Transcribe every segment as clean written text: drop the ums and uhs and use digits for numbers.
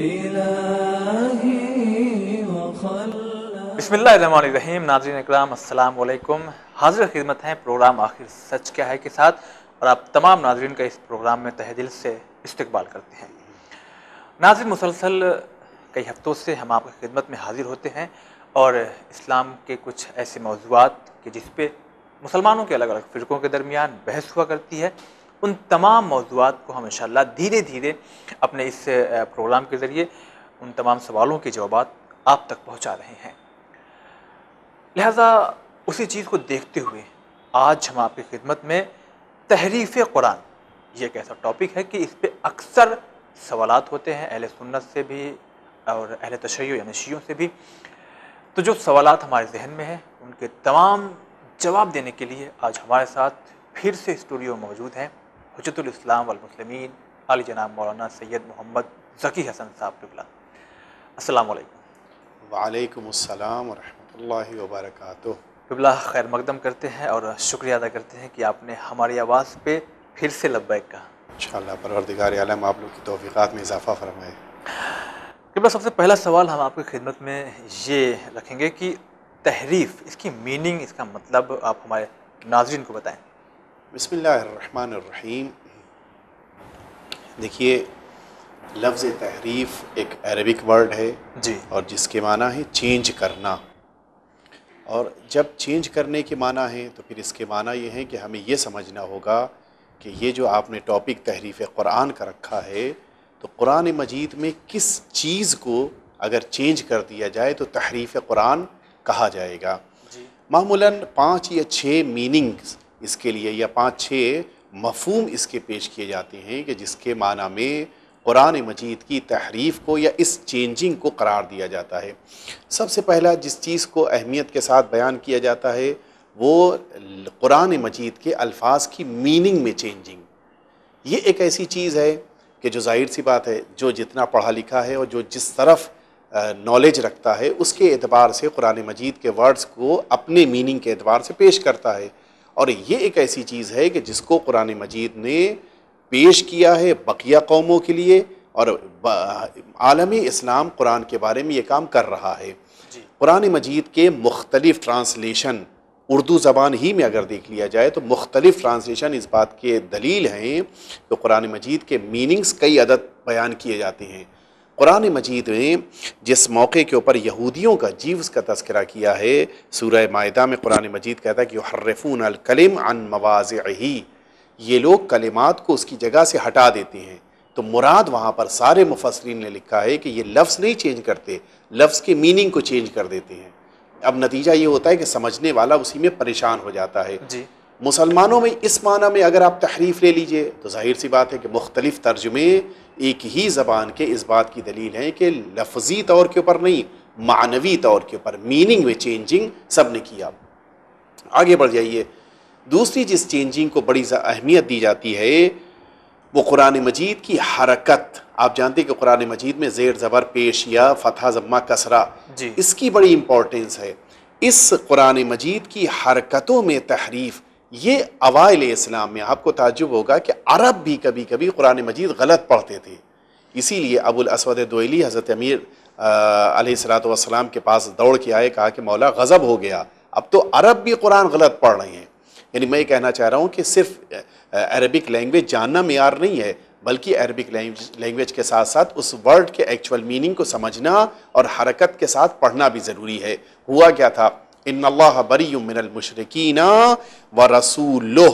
بسم اللہ الرحمن الرحیم. ناظرین اکرام السلام علیکم. حاضر خدمت ہیں پروگرام آخر سچ کیا ہے کے ساتھ، اور آپ تمام ناظرین کا اس پروگرام میں تہہ دل سے استقبال کرتے ہیں. ناظرین، مسلسل کئی ہفتوں سے ہم آپ کی خدمت میں حاضر ہوتے ہیں اور اسلام کے کچھ ایسے موضوعات کہ جس پہ مسلمانوں کے الگ الگ فرقوں کے درمیان بحث ہوا کرتی ہے، ان تمام موضوعات کو ہم انشاءاللہ دھیرے دھیرے اپنے اس پروگرام کے ذریعے ان تمام سوالوں کے جوابات آپ تک پہنچا رہے ہیں. لہٰذا اسی چیز کو دیکھتے ہوئے آج ہم آپ کی خدمت میں تحریف قرآن، یہ ایک ایسا ٹاپک ہے کہ اس پہ اکثر سوالات ہوتے ہیں اہل سنت سے بھی اور اہل تشیع یعنی شیعوں سے بھی. تو جو سوالات ہمارے ذہن میں ہیں ان کے تمام جواب دینے کے لیے آج ہمارے ساتھ پھر سے اسٹوڈیو موجود ہیں حجت الاسلام والمسلمین علی جناب مولانا سید محمد ذکی حسن صاحب قبلہ. السلام علیکم. وعلیکم السلام ورحمۃ اللہ وبرکاتہ. قبلہ خیر مقدم کرتے ہیں اور شکریہ ادا کرتے ہیں کہ آپ نے ہماری آواز پہ پھر سے لبیک کہا. انشاءاللہ پروردگار عالم آپ لوگ کی توفیقات میں اضافہ فرمائے. قبلہ سب سے پہلا سوال ہم آپ کی خدمت میں یہ رکھیں گے کہ تحریف، اس کی میننگ، اس کا مطلب آپ ہمارے ناظرین کو بتائیں. بسم اللہ الرحمن الرحیم. دیکھیے، لفظ تحریف ایک عربک ورڈ ہے جی، اور جس کے معنی ہے چینج کرنا. اور جب چینج کرنے کے معنی ہے تو پھر اس کے معنی یہ ہے کہ ہمیں یہ سمجھنا ہوگا کہ یہ جو آپ نے ٹاپک تحریف قرآن کا رکھا ہے تو قرآن مجید میں کس چیز کو اگر چینج کر دیا جائے تو تحریف قرآن کہا جائے گا. معمولاً 5 یا 6 میننگز اس کے لیے یا 5-6 مفہوم اس کے پیش کیے جاتے ہیں کہ جس کے معنی میں قرآن مجید کی تحریف کو یا اس چینجنگ کو قرار دیا جاتا ہے. سب سے پہلا جس چیز کو اہمیت کے ساتھ بیان کیا جاتا ہے وہ قرآن مجید کے الفاظ کی میننگ میں چینجنگ. یہ ایک ایسی چیز ہے کہ جو ظاہر سی بات ہے، جو جتنا پڑھا لکھا ہے اور جو جس طرف نالج رکھتا ہے اس کے اعتبار سے قرآن مجید کے ورڈز کو اپنے میننگ کے اعتبار سے پیش کرتا ہے. اور یہ ایک ایسی چیز ہے کہ جس کو قرآن مجید نے پیش کیا ہے بقیہ قوموں کے لیے، اور عالم اسلام قرآن کے بارے میں یہ کام کر رہا ہے. قرآن مجید کے مختلف ٹرانسلیشن اردو زبان ہی میں اگر دیکھ لیا جائے تو مختلف ٹرانسلیشن اس بات کے دلیل ہیں کہ قرآن مجید کے میننگز کئی عدد بیان کیے جاتے ہیں. قرآن مجید میں جس موقع کے اوپر یہودیوں کا جیوز کا تذکرہ کیا ہے، سورہ مائدہ میں قرآن مجید کہتا ہے کہ یحرفون الکلم عن مواضعہ، یہ لوگ کلمات کو اس کی جگہ سے ہٹا دیتے ہیں. تو مراد وہاں پر سارے مفسرین نے لکھا ہے کہ یہ لفظ نہیں چینج کرتے، لفظ کے میننگ کو چینج کر دیتے ہیں. اب نتیجہ یہ ہوتا ہے کہ سمجھنے والا اسی میں پریشان ہو جاتا ہے. مسلمانوں میں اس معنی میں اگر آپ تحریف لے لیجئے تو ظاہر سی بات ہے کہ مختلف ترجمے ایک ہی زبان کے اس بات کی دلیل ہیں کہ لفظی طور کے اوپر نہیں، معنوی طور کے اوپر میننگ میں چینجنگ سب نے کیا. آگے بڑھ جائیے. دوسری جس چینجنگ کو بڑی اہمیت دی جاتی ہے وہ قرآن مجید کی حرکت. آپ جانتے ہیں کہ قرآن مجید میں زیر زبر پیش یا فتحہ ضمہ کسرہ، اس کی بڑی امپورٹنس ہے. اس قرآن مجید کی حرکتوں میں تحریف، یہ اوائل اسلام میں آپ کو تعجب ہوگا کہ عرب بھی کبھی کبھی قرآن مجید غلط پڑھتے تھے. اسی لیے ابو الاسود دوئلی حضرت امیر علیہ السلام کے پاس دوڑ کے آئے، کہا کہ مولا غضب ہو گیا، اب تو عرب بھی قرآن غلط پڑھ رہے ہیں. یعنی میں یہ کہنا چاہ رہا ہوں کہ صرف عربک لینگویج جاننا معیار نہیں ہے، بلکہ عربک لینگویج کے ساتھ ساتھ اس ورڈ کے ایکچول میننگ کو سمجھنا اور حرکت کے ساتھ پڑھنا بھی ضروری ہے. ہوا کیا تھا؟ ان اللہ بری من المشرکین ورسولہ،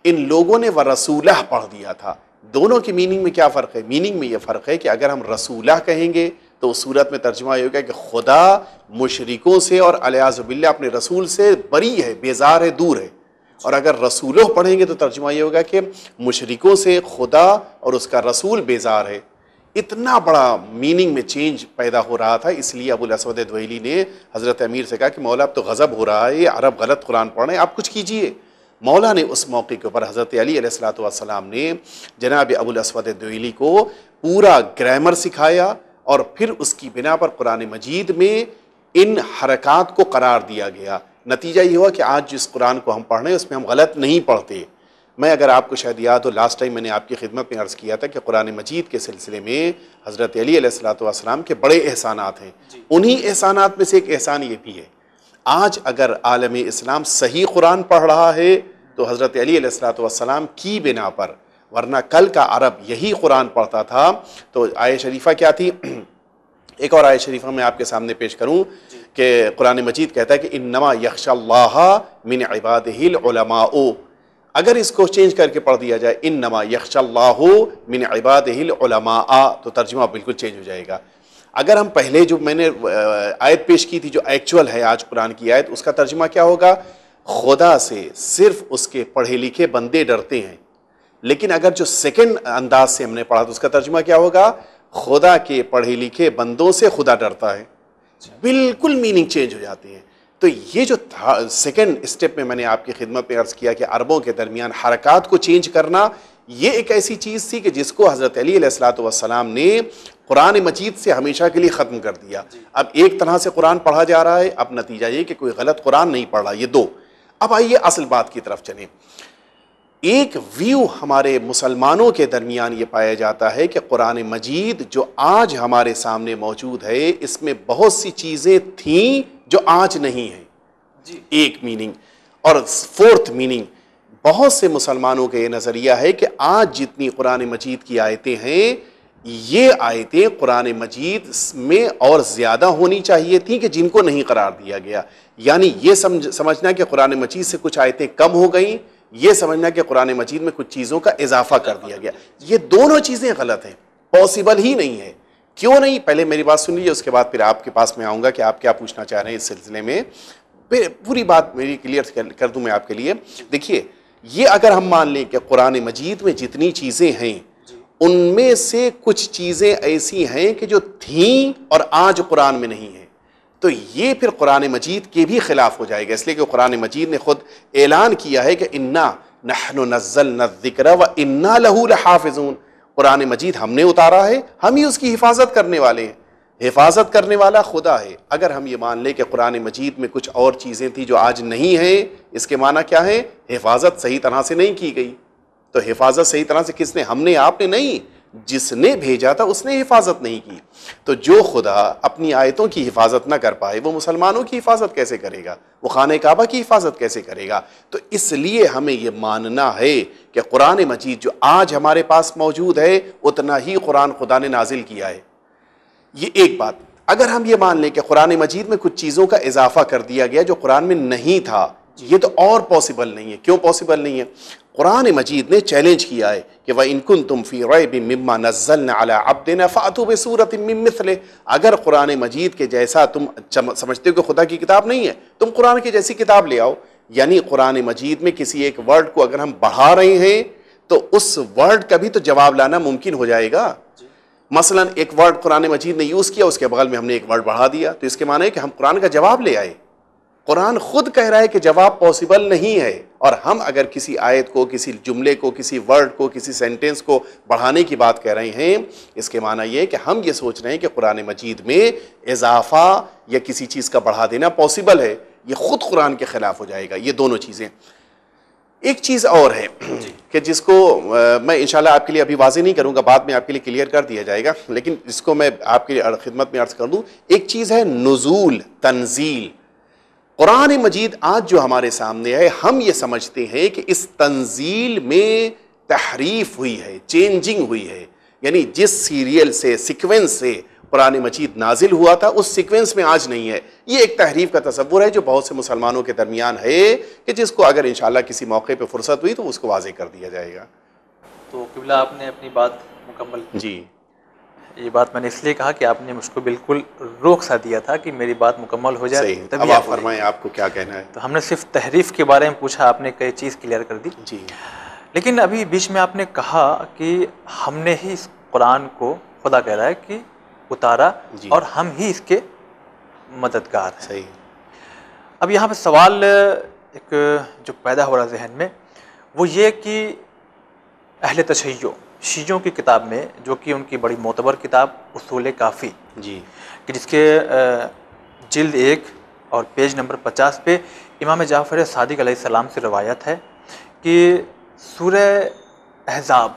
ان لوگوں نے ورسولہ پڑھ دیا تھا. دونوں کی میننگ میں کیا فرق ہے؟ میننگ میں یہ فرق ہے کہ اگر ہم رسولہ کہیں گے تو اس صورت میں ترجمہ یہ ہوگا کہ خدا مشرکوں سے اور علیاذ باللہ اپنے رسول سے بری ہے، بیزار ہے، دور ہے. اور اگر رسولہ پڑھیں گے تو ترجمہ یہ ہوگا کہ مشرکوں سے خدا اور اس کا رسول بیزار ہے. اتنا بڑا میننگ میں چینج پیدا ہو رہا تھا، اس لیے ابو الاسود دوئلی نے حضرت امیر سے کہا کہ مولا اب تو غضب ہو رہا ہے، یہ عرب غلط قرآن پڑھ رہے ہیں، آپ کچھ کیجئے. مولا نے اس موقع کے اوپر حضرت علی علیہ السلام نے جناب ابو الاسود دوئلی کو پورا گرامر سکھایا اور پھر اس کی بنا پر قرآن مجید میں ان حرکات کو قرار دیا گیا. نتیجہ یہ ہوا کہ آج جس قرآن کو ہم پڑھ رہے ہیں اس میں ہم غلط نہیں پڑھتے، میں اگر آپ کو شاید یاد ہو لاسٹ ٹائم میں نے آپ کی خدمت میں عرض کیا تھا کہ قرآن مجید کے سلسلے میں حضرت علی علیہ الصلوۃ والسلام کے بڑے احسانات ہیں. انہی احسانات میں سے ایک احسان یہ بھی ہے، آج اگر عالم اسلام صحیح قرآن پڑھ رہا ہے تو حضرت علی علیہ الصلوۃ والسلام کی بنا پر، ورنہ کل کا عرب یہی قرآن پڑھتا تھا. تو آیت شریفہ کیا تھی؟ ایک اور آیت شریفہ میں آپ کے سامنے پیش کروں کہ قرآن مجید کہتا ہے کہ انما یخشی اللہ من عبادہ العلماء. اگر اس کو چینج کر کے پڑھ دیا جائے انما یخشی اللہ من عبادہ العلماء تو ترجمہ بالکل چینج ہو جائے گا. اگر ہم پہلے جو میں نے آیت پیش کی تھی جو ایکچول ہے آج قرآن کی آیت، اس کا ترجمہ کیا ہوگا؟ خدا سے صرف اس کے پڑھے لکھے بندے ڈرتے ہیں. لیکن اگر جو سیکنڈ انداز سے ہم نے پڑھا تو اس کا ترجمہ کیا ہوگا؟ خدا کے پڑھے لکھے بندوں سے خدا ڈرتا ہے. بالکل میننگ چینج ہو جاتی ہے. تو یہ جو سیکنڈ اسٹیپ میں نے آپ کی خدمت میں عرض کیا کہ عربوں کے درمیان حرکات کو چینج کرنا، یہ ایک ایسی چیز تھی کہ جس کو حضرت علی علیہ الصلوۃ والسلام نے قرآن مجید سے ہمیشہ کے لیے ختم کر دیا. اب ایک طرح سے قرآن پڑھا جا رہا ہے، اب نتیجہ یہ کہ کوئی غلط قرآن نہیں پڑھ رہا. یہ دو. اب آئیے اصل بات کی طرف چلیں. ایک ویو ہمارے مسلمانوں کے درمیان یہ پایا جاتا ہے کہ قرآن مجید جو آج ہمارے سامنے موجود ہے اس میں بہت سی چیزیں تھیں جو آج نہیں ہیں. ایک میننگ. اور فورتھ میننگ، بہت سے مسلمانوں کا یہ نظریہ ہے کہ آج جتنی قرآن مجید کی آیتیں ہیں، یہ آیتیں قرآن مجید میں اور زیادہ ہونی چاہیے تھیں کہ جن کو نہیں قرار دیا گیا. یعنی یہ سمجھنا کہ قرآن مجید سے کچھ آیتیں کم ہو گئیں، یہ سمجھنا کہ قرآن مجید میں کچھ چیزوں کا اضافہ کر دیا گیا. یہ دونوں چیزیں غلط ہیں، پاسبل ہی نہیں ہے. کیوں نہیں؟ پہلے میری بات سن لیجیے، اس کے بعد پھر آپ کے پاس میں آؤں گا کہ آپ کیا پوچھنا چاہ رہے ہیں اس سلسلے میں. پوری بات میری کلیئر کر دوں میں آپ کے لیے. دیکھیے، یہ اگر ہم مان لیں کہ قرآن مجید میں جتنی چیزیں ہیں ان میں سے کچھ چیزیں ایسی ہیں کہ جو تھیں اور آج قرآن میں نہیں ہیں، تو یہ پھر قرآن مجید کے بھی خلاف ہو جائے گا. اس لیے کہ قرآن مجید نے خود اعلان کیا ہے کہ انا نحن نزلنا الذکر وانا لہ لحافظون. قرآن مجید ہم نے اتارا ہے، ہم ہی اس کی حفاظت کرنے والے ہیں. حفاظت کرنے والا خدا ہے. اگر ہم یہ مان لیں کہ قرآن مجید میں کچھ اور چیزیں تھیں جو آج نہیں ہیں، اس کے معنی کیا ہے؟ حفاظت صحیح طرح سے نہیں کی گئی. تو حفاظت صحیح طرح سے کس نے؟ ہم نے، آپ نے نہیں. جس نے بھیجا تھا اس نے حفاظت نہیں کی. تو جو خدا اپنی آیتوں کی حفاظت نہ کر پائے وہ مسلمانوں کی حفاظت کیسے کرے گا؟ وہ خانہ کعبہ کی حفاظت کیسے کرے گا؟ تو اس لیے ہمیں یہ ماننا ہے کہ قرآن مجید جو آج ہمارے پاس موجود ہے اتنا ہی قرآن خدا نے نازل کیا ہے. یہ ایک بات. اگر ہم یہ مان لیں کہ قرآن مجید میں کچھ چیزوں کا اضافہ کر دیا گیا جو قرآن میں نہیں تھا، یہ تو اور پاسبل نہیں ہے. کیوں پاسبل نہیں ہے؟ قرآن مجید نے چیلنج کیا ہے کہ وَإِن كُنتُمْ فِي رَيْبٍ مِّمَّا نَزَّلْنَا عَلَىٰ عَبْدِنَا فَأْتُوا بِسُورَةٍ مِّن مِّثْلِهِ. اگر قرآن مجید کے جیسا تم سمجھتے ہو کہ خدا کی کتاب نہیں ہے، تم قرآن کی جیسی کتاب لے آؤ. یعنی قرآن مجید میں کسی ایک ورڈ کو اگر ہم بڑھا رہے ہیں تو اس ورڈ کا بھی تو جواب لانا ممکن ہو جائے گا. مثلا ایک ورڈ قرآن مجید نے یوز کیا، اس کے بغل میں ہم نے ایک ورڈ بڑھا دیا، تو اس کے معنی ہے کہ ہم قرآن کا جواب لے آئے. قرآن خود کہہ رہا ہے کہ جواب پاسبل نہیں ہے، اور ہم اگر کسی آیت کو، کسی جملے کو، کسی ورڈ کو، کسی سینٹنس کو بڑھانے کی بات کہہ رہے ہیں، اس کے معنی یہ ہے کہ ہم یہ سوچ رہے ہیں کہ قرآن مجید میں اضافہ یا کسی چیز کا بڑھا دینا پاسبل ہے. یہ خود قرآن کے خلاف ہو جائے گا. یہ دونوں چیزیں. ایک چیز اور ہے کہ جس کو میں انشاءاللہ آپ کے لیے ابھی واضح نہیں کروں گا، بعد میں آپ کے لیے کلیئر کر دیا جائے گا، لیکن اس کو میں آپ کی خدمت میں عرض کر دوں. ایک چیز ہے نزول، تنزیل. قرآن مجید آج جو ہمارے سامنے ہے، ہم یہ سمجھتے ہیں کہ اس تنزیل میں تحریف ہوئی ہے، چینجنگ ہوئی ہے. یعنی جس سیریل سے، سیکوینس سے قرآن مجید نازل ہوا تھا اس سیکوینس میں آج نہیں ہے. یہ ایک تحریف کا تصور ہے جو بہت سے مسلمانوں کے درمیان ہے، کہ جس کو اگر انشاءاللہ کسی موقع پہ فرصت ہوئی تو اس کو واضح کر دیا جائے گا. تو قبلہ آپ نے اپنی بات مکمل کی. جی، یہ بات میں نے اس لیے کہا کہ آپ نے مجھ کو بالکل روک سا دیا تھا کہ میری بات مکمل ہو جائے. صحیح. اب آپ فرمائیں آپ کو کیا کہنا ہے. تو ہم نے صرف تحریف کے بارے میں پوچھا، آپ نے کئی چیز کلیئر کر دی. جی، لیکن ابھی بیچ میں آپ نے کہا کہ ہم نے ہی اس قرآن کو، خدا کہہ رہا ہے کہ اتارا، جی، اور ہم ہی اس کے مددگار ہیں. صحیح. اب یہاں پہ سوال ایک جو پیدا ہو رہا ہے ذہن میں، وہ یہ کہ اہل تشیع، شیعوں کی کتاب میں، جو کہ ان کی بڑی معتبر کتاب اصول کافی، جی، کہ جس کے جلد 1 اور پیج نمبر 50 پہ امام جعفر صادق علیہ السلام سے روایت ہے کہ سورہ احزاب